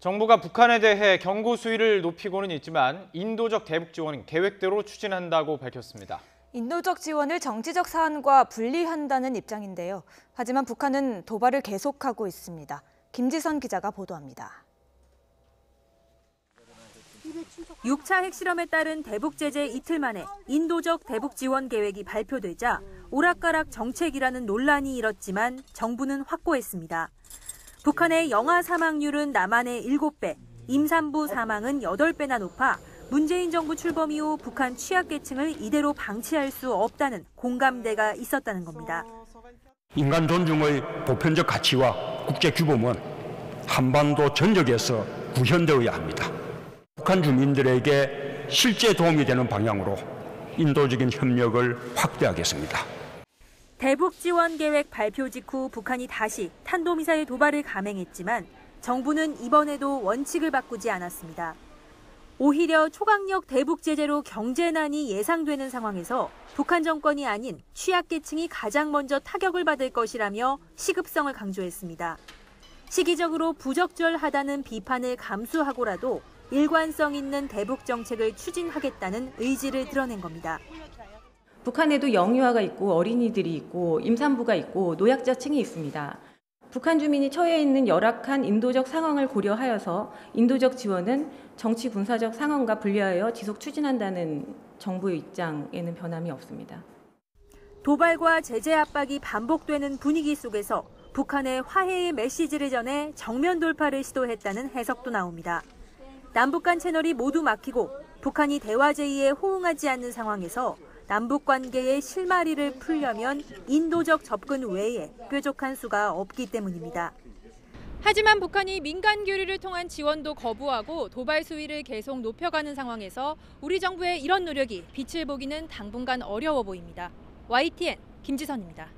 정부가 북한에 대해 경고 수위를 높이고는 있지만 인도적 대북 지원은 계획대로 추진한다고 밝혔습니다. 인도적 지원을 정치적 사안과 분리한다는 입장인데요. 하지만 북한은 도발을 계속하고 있습니다. 김지선 기자가 보도합니다. 6차 핵실험에 따른 대북 제재 이틀 만에 인도적 대북 지원 계획이 발표되자 오락가락 정책이라는 논란이 일었지만 정부는 확고했습니다. 북한의 영아 사망률은 남한의 7배, 임산부 사망은 8배나 높아 문재인 정부 출범 이후 북한 취약계층을 이대로 방치할 수 없다는 공감대가 있었다는 겁니다. 인간 존중의 보편적 가치와 국제 규범은 한반도 전역에서 구현되어야 합니다. 북한 주민들에게 실제 도움이 되는 방향으로 인도적인 협력을 확대하겠습니다. 대북 지원 계획 발표 직후 북한이 다시 탄도미사일 도발을 감행했지만 정부는 이번에도 원칙을 바꾸지 않았습니다. 오히려 초강력 대북 제재로 경제난이 예상되는 상황에서 북한 정권이 아닌 취약계층이 가장 먼저 타격을 받을 것이라며 시급성을 강조했습니다. 시기적으로 부적절하다는 비판을 감수하고라도 일관성 있는 대북 정책을 추진하겠다는 의지를 드러낸 겁니다. 북한에도 영유아가 있고 어린이들이 있고 임산부가 있고 노약자층이 있습니다. 북한 주민이 처해 있는 열악한 인도적 상황을 고려하여서 인도적 지원은 정치 군사적 상황과 분리하여 지속 추진한다는 정부의 입장에는 변함이 없습니다. 도발과 제재 압박이 반복되는 분위기 속에서 북한의 화해의 메시지를 전해 정면 돌파를 시도했다는 해석도 나옵니다. 남북 간 채널이 모두 막히고 북한이 대화 제의에 호응하지 않는 상황에서 남북 관계의 실마리를 풀려면 인도적 접근 외에 뾰족한 수가 없기 때문입니다. 하지만 북한이 민간 교류를 통한 지원도 거부하고 도발 수위를 계속 높여가는 상황에서 우리 정부의 이런 노력이 빛을 보기는 당분간 어려워 보입니다. YTN 김지선입니다.